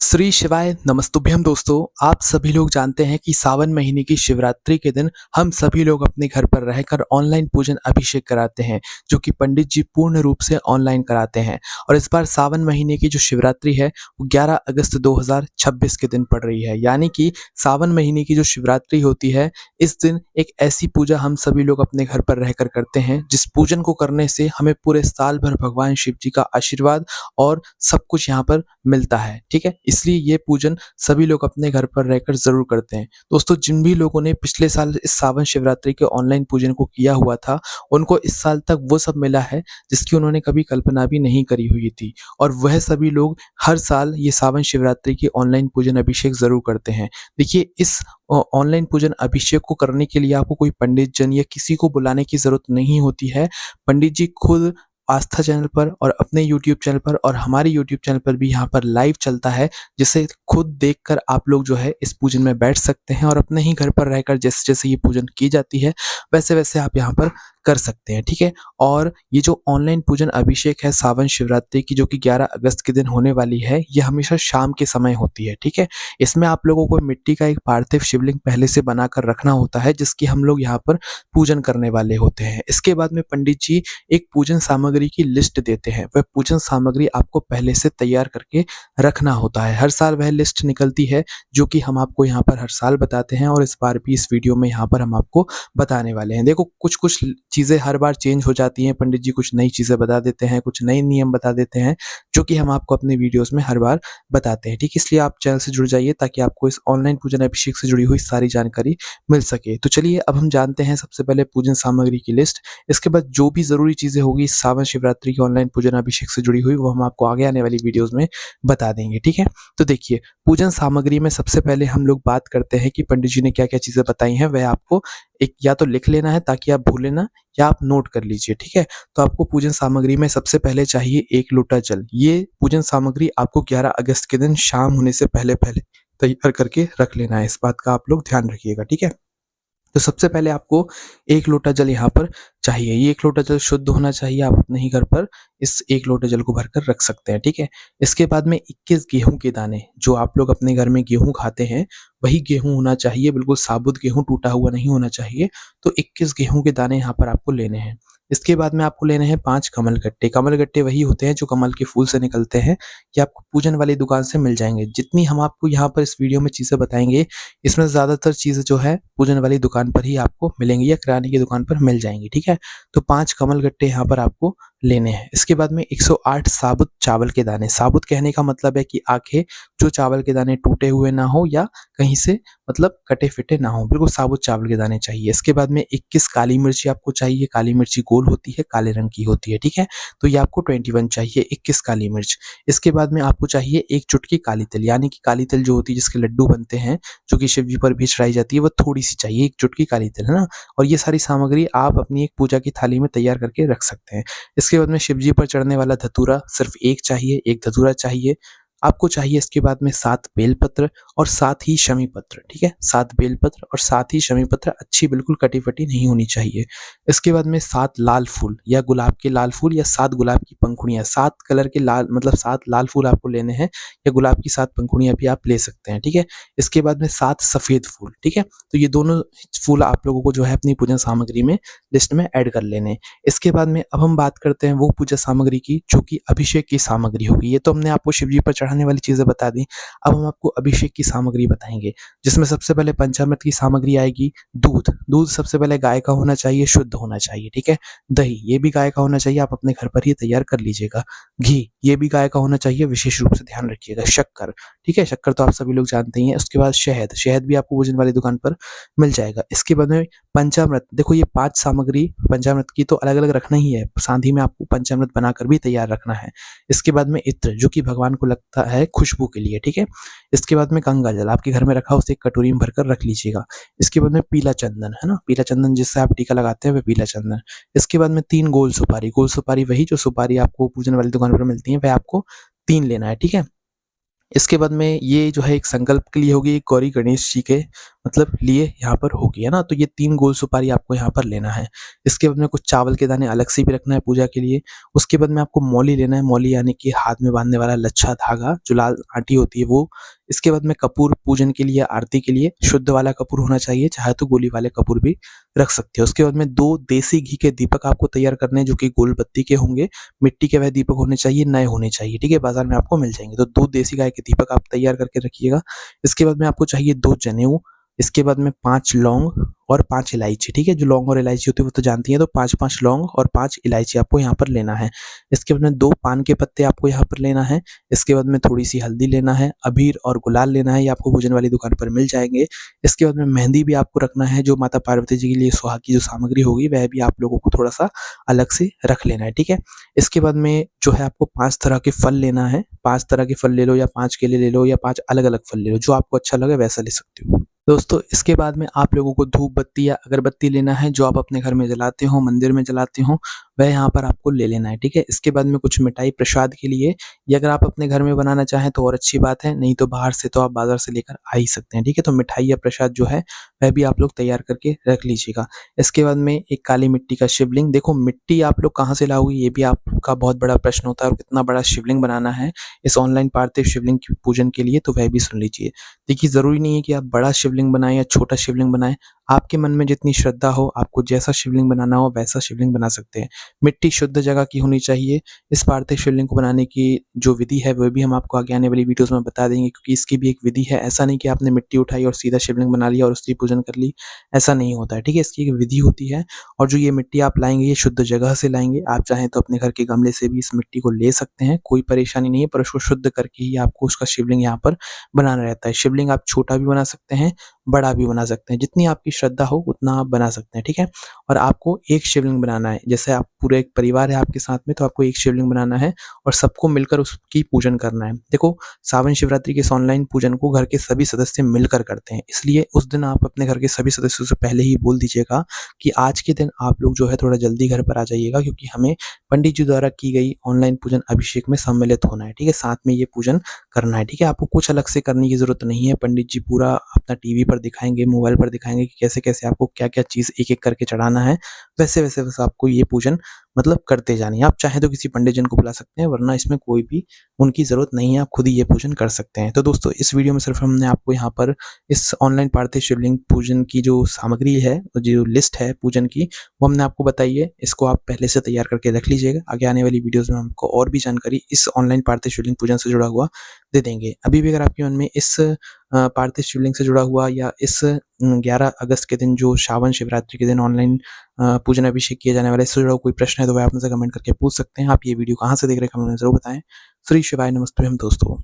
श्री शिवाय नमस्तुभ्यम दोस्तों। आप सभी लोग जानते हैं कि सावन महीने की शिवरात्रि के दिन हम सभी लोग अपने घर पर रहकर ऑनलाइन पूजन अभिषेक कराते हैं, जो कि पंडित जी पूर्ण रूप से ऑनलाइन कराते हैं। और इस बार सावन महीने की जो शिवरात्रि है वो 11 अगस्त 2026 के दिन पड़ रही है। यानी कि सावन महीने की जो शिवरात्रि होती है, इस दिन एक ऐसी पूजा हम सभी लोग अपने घर पर रहकर करते हैं, जिस पूजन को करने से हमें पूरे साल भर भगवान शिव जी का आशीर्वाद और सब कुछ यहाँ पर मिलता है। ठीक है, इसलिए ये पूजन सभी लोग अपने घर पर रहकर जरूर करते हैं। दोस्तों, जिन भी लोगों ने पिछले साल इस सावन शिवरात्रि के ऑनलाइन पूजन को किया हुआ था, उनको इस साल तक वो सब मिला है जिसकी उन्होंने कभी कल्पना भी नहीं करी हुई थी। और वह सभी लोग हर साल ये सावन शिवरात्रि की ऑनलाइन पूजन अभिषेक जरूर करते हैं। देखिए, इस ऑनलाइन पूजन अभिषेक को करने के लिए आपको कोई पंडित जन या किसी को बुलाने की जरूरत नहीं होती है। पंडित जी खुद आस्था चैनल पर और अपने यूट्यूब चैनल पर और हमारे यूट्यूब चैनल पर भी यहाँ पर लाइव चलता है, जिसे खुद देखकर आप लोग जो है इस पूजन में बैठ सकते हैं और अपने ही घर पर रहकर जैसे जैसे ये पूजन की जाती है वैसे वैसे आप यहाँ पर कर सकते हैं। ठीक है, और ये जो ऑनलाइन पूजन अभिषेक है सावन शिवरात्रि की, जो कि 11 अगस्त के दिन होने वाली है, ये हमेशा शाम के समय होती है। ठीक है, इसमें आप लोगों को मिट्टी का एक पार्थिव शिवलिंग पहले से बनाकर रखना होता है, जिसकी हम लोग यहाँ पर पूजन करने वाले होते हैं। इसके बाद में पंडित जी एक पूजन सामग्री की लिस्ट देते हैं। वह पूजन सामग्री आपको पहले से तैयार करके रखना होता है। हर साल वह लिस्ट निकलती है, जो कि हम आपको यहाँ पर हर साल बताते हैं, और इस बार भी इस वीडियो में यहाँ पर हम आपको बताने वाले हैं। देखो, कुछ कुछ चीज़ें हर बार चेंज हो जाती हैं। पंडित जी कुछ नई चीज़ें बता देते हैं, कुछ नए नियम बता देते हैं, जो कि हम आपको अपने वीडियोस में हर बार बताते हैं। ठीक, इसलिए आप चैनल से जुड़ जाइए ताकि आपको इस ऑनलाइन पूजन अभिषेक से जुड़ी हुई सारी जानकारी मिल सके। तो चलिए अब हम जानते हैं सबसे पहले पूजन सामग्री की लिस्ट। इसके बाद जो भी ज़रूरी चीज़ें होगी इस सावन शिवरात्रि की ऑनलाइन पूजन अभिषेक से जुड़ी हुई, वो हम आपको आगे आने वाली वीडियोस में बता देंगे। ठीक है, तो देखिए, पूजन सामग्री में सबसे पहले हम लोग बात करते हैं कि पंडित जी ने क्या क्या चीज़ें बताई हैं। वह आपको एक या तो लिख लेना है ताकि आप भूलें ना, या आप नोट कर लीजिए। ठीक है, तो आपको पूजन सामग्री में सबसे पहले चाहिए 1 लोटा जल। ये पूजन सामग्री आपको 11 अगस्त के दिन शाम होने से पहले पहले तैयार करके रख लेना है। इस बात का आप लोग ध्यान रखिएगा। ठीक है, तो सबसे पहले आपको 1 लोटा जल यहाँ पर चाहिए। ये 1 लोटा जल शुद्ध होना चाहिए। आप अपने ही घर पर इस 1 लोटे जल को भरकर रख सकते हैं। ठीक है, इसके बाद में 21 गेहूं के दाने, जो आप लोग अपने घर में गेहूं खाते हैं वही गेहूं होना चाहिए, बिल्कुल साबुत गेहूं, टूटा हुआ नहीं होना चाहिए। तो 21 गेहूं के दाने यहाँ पर आपको लेने हैं। इसके बाद में आपको लेने हैं 5 कमल गट्टे। कमल गट्टे वही होते हैं जो कमल के फूल से निकलते हैं। ये आपको पूजन वाली दुकान से मिल जाएंगे। जितनी हम आपको यहाँ पर इस वीडियो में चीज़ें बताएंगे, इसमें ज़्यादातर चीज़ें जो है पूजन वाली दुकान पर ही आपको मिलेंगी या किराने की दुकान पर मिल जाएंगी। ठीक है, तो 5 कमल गट्टे यहाँ पर आपको लेने हैं। इसके बाद में 108 साबुत चावल के दाने। साबुत कहने का मतलब है कि आखे जो चावल के दाने टूटे हुए ना हो या कहीं से मतलब कटे फिटे ना हो, बिल्कुल साबुत चावल के दाने चाहिए। इसके बाद में 21 काली मिर्ची आपको चाहिए। काली मिर्ची गोल होती है, काले रंग की होती है। ठीक है, तो ये आपको 21 चाहिए, 21 काली मिर्च। इसके बाद में आपको चाहिए 1 चुटकी काली तिल, यानी कि काली तिल जो होती है जिसके लड्डू बनते हैं, जो कि शिव जी पर भी चढ़ाई जाती है, वो थोड़ी सी चाहिए, 1 चुटकी काली तिल, है ना। और ये सारी सामग्री आप अपनी एक पूजा की थाली में तैयार करके रख सकते हैं। इसके बाद में शिव जी पर चढ़ने वाला धतूरा सिर्फ 1 चाहिए, 1 धतूरा चाहिए। आपको चाहिए इसके बाद में 7 बेलपत्र और 7 ही शमी पत्र। ठीक है, 7 बेलपत्र और 7 ही शमी पत्र, अच्छी बिल्कुल कटी फटी नहीं होनी चाहिए। इसके बाद में 7 लाल फूल या गुलाब के लाल फूल या 7 गुलाब की पंखुड़ियाँ, 7 कलर के लाल मतलब 7 लाल फूल आपको लेने हैं, या गुलाब की 7 पंखुड़ियाँ भी आप ले सकते हैं। ठीक है, इसके बाद में 7 सफ़ेद फूल। ठीक है, तो ये दोनों फूल आप लोगों को जो है अपनी पूजन सामग्री में लिस्ट में ऐड कर लेने। इसके बाद में अब हम बात करते हैं वो पूजा सामग्री की जो कि अभिषेक की सामग्री होगी। ये तो हमने आपको शिव जी पर चढ़ाने वाली चीजें बता दी। अब हम आपको अभिषेक की सामग्री बताएंगे, जिसमें सबसे पहले पंचामृत की सामग्री आएगी। दूध, दूध सबसे पहले गाय का होना चाहिए, शुद्ध होना चाहिए। ठीक है, दही, ये भी गाय का होना चाहिए, आप अपने घर पर ही तैयार कर लीजिएगा। घी, ये भी गाय का होना चाहिए, विशेष रूप से ध्यान रखिएगा। शक्कर, ठीक है, शक्कर तो आप सभी लोग जानते ही हैं। उसके बाद शहद, शहद भी आपको पूजन वाली दुकान पर मिल जाएगा। इसके बाद में पंचामृत, देखो ये 5 सामग्री पंचामृत की तो अलग अलग रखना ही है, साथ ही में आपको पंचामृत बनाकर भी तैयार रखना है। इसके बाद में इत्र, जो कि भगवान को लगता है खुशबू के लिए। ठीक है, इसके बाद में गंगा जल आपके घर में रखा, उसे एक कटोरी में भरकर रख लीजिएगा। इसके बाद में पीला चंदन, है ना, पीला चंदन जिससे आप टीका लगाते हैं वह पीला चंदन। इसके बाद में 3 गोल सुपारी, गोल सुपारी वही जो सुपारी आपको पूजन वाली दुकान पर मिलती है, वह आपको 3 लेना है। ठीक है, इसके बाद में ये जो है एक संकल्प के लिए होगी, एक गौरी गणेश जी के मतलब लिए यहाँ पर होगी, है ना? तो ये 3 गोल सुपारी आपको यहाँ पर लेना है। इसके बाद में कुछ चावल के दाने अलग से भी रखना है पूजा के लिए। उसके बाद में आपको मौली लेना है, मौली यानी कि हाथ में बाँधने वाला लच्छा धागा, जो लाल आटी होती है वो। इसके बाद में कपूर पूजन के लिए, आरती के लिए शुद्ध वाला कपूर होना चाहिए, चाहे तो गोली वाले कपूर भी रख सकते हो। उसके बाद में 2 देसी घी के दीपक आपको तैयार करने हैं, जो कि गोल बत्ती के होंगे। मिट्टी के वह दीपक होने चाहिए, नए होने चाहिए, ठीक है? बाज़ार में आपको मिल जाएँगे। तो 2 देसी गाय के दीपक आप तैयार करके रखिएगा। इसके बाद में आपको चाहिए 2 जनेऊ, इसके बाद में 5 लौंग और 5 इलायची, ठीक है? जो लौंग और इलायची होती है वो तो जानती हैं, तो 5-5 लौंग और 5 इलायची आपको यहाँ पर लेना है। इसके बाद में 2 पान के पत्ते आपको यहाँ पर लेना है। इसके बाद में थोड़ी-सी हल्दी लेना है, अबीर और गुलाल लेना है, ये आपको पूजन वाली दुकान पर मिल जाएँगे। इसके बाद में मेहंदी भी आपको रखना है, जो माता पार्वती जी के लिए सुहाग की जो सामग्री होगी वह भी आप लोगों को थोड़ा-सा अलग से रख लेना है, ठीक है? इसके बाद में जो है आपको 5 तरह के फल लेना है, 5 तरह के फल ले लो या 5 केले ले लो या 5 अलग-अलग फल ले लो, जो आपको अच्छा लगे वैसा ले सकते हो। दोस्तों, इसके बाद में आप लोगों को धूप बत्ती या अगरबत्ती लेना है, जो आप अपने घर में जलाते हो, मंदिर में जलाते हो, वह यहाँ पर आपको ले लेना है, ठीक है? इसके बाद में कुछ मिठाई प्रसाद के लिए, ये अगर आप अपने घर में बनाना चाहें तो और अच्छी बात है, नहीं तो बाहर से तो आप बाज़ार से लेकर आ ही सकते हैं, ठीक है? तो मिठाई या प्रसाद जो है, वह भी आप लोग तैयार करके रख लीजिएगा। इसके बाद में एक काली मिट्टी का शिवलिंग, देखो मिट्टी आप लोग कहाँ से लाओगे ये भी आपका बहुत बड़ा प्रश्न होता है, और कितना बड़ा शिवलिंग बनाना है इस ऑनलाइन पार्थिव शिवलिंग की पूजन के लिए, तो वह भी सुन लीजिए। देखिए, ज़रूरी नहीं है कि आप बड़ा शिवलिंग बनाएँ या छोटा शिवलिंग बनाएँ, आपके मन में जितनी श्रद्धा हो, आपको जैसा शिवलिंग बनाना हो वैसा शिवलिंग बना सकते हैं। मिट्टी शुद्ध जगह की होनी चाहिए। इस पार्थिव शिवलिंग को बनाने की जो विधि है वो भी हम आपको आगे आने वाली वीडियोज़ में बता देंगे, क्योंकि इसकी भी एक विधि है। ऐसा नहीं कि आपने मिट्टी उठाई और सीधा शिवलिंग बना लिया और उसकी पूजन कर ली, ऐसा नहीं होता है, ठीक है? इसकी एक विधि होती है, और जो ये मिट्टी आप लाएँगे ये शुद्ध जगह से लाएँगे। आप चाहें तो अपने घर के गमले से भी इस मिट्टी को ले सकते हैं, कोई परेशानी नहीं है, पर उसको शुद्ध करके ही आपको उसका शिवलिंग यहाँ पर बनाना रहता है। शिवलिंग आप छोटा भी बना सकते हैं, बड़ा भी बना सकते हैं, जितनी आपकी श्रद्धा हो उतना आप बना सकते हैं, ठीक है? और आपको एक शिवलिंग बनाना है, जैसे आप पूरे एक परिवार है आपके साथ में, तो आपको एक शिवलिंग बनाना है और सबको मिलकर उसकी पूजन करना है। देखो, सावन शिवरात्रि के इस ऑनलाइन पूजन को घर के सभी सदस्य मिलकर करते हैं, इसलिए उस दिन आप अपने घर के सभी सदस्यों से पहले ही बोल दीजिएगा कि आज के दिन आप लोग जो है थोड़ा जल्दी घर पर आ जाइएगा, क्योंकि हमें पंडित जी द्वारा की गई ऑनलाइन पूजन अभिषेक में सम्मिलित होना है, ठीक है? साथ में ये पूजन करना है, ठीक है? आपको कुछ अलग से करने की ज़रूरत नहीं है, पंडित जी पूरा अपना टीवी पर दिखाएँगे, मोबाइल पर दिखाएँगे कि कैसे-कैसे आपको क्या-क्या चीज़ एक-एक करके चढ़ाना है, वैसे-वैसे बस आपको ये पूजन मतलब करते जानी है। आप चाहें तो किसी पंडित जन को बुला सकते हैं, वरना इसमें कोई भी उनकी ज़रूरत नहीं है, आप खुद ही ये पूजन कर सकते हैं। तो दोस्तों, इस वीडियो में सिर्फ हमने आपको यहाँ पर इस ऑनलाइन पार्थिव शिवलिंग पूजन की जो सामग्री है, जो लिस्ट है पूजन की, वो हमने आपको बताई है। इसको आप पहले से तैयार करके रख लीजिएगा। आगे आने वाली वीडियोज़ में हम आपको और भी जानकारी इस ऑनलाइन पार्थिव शिवलिंग पूजन से जुड़ा हुआ दे देंगे। अभी भी अगर आपके मन में इस पार्थिव शिवलिंग से जुड़ा हुआ या इस 11 अगस्त के दिन जो सावन शिवरात्रि के दिन ऑनलाइन पूजन अभिषेक किया जाने वाला है, इससे जुड़ा हुआ कोई प्रश्न है तो वह आप मुझसे कमेंट करके पूछ सकते हैं। आप ये वीडियो कहाँ से देख रहे हैं कमेंट में ज़रूर बताएँ। श्री शिवाय नमस्तुभ्यं दोस्तों।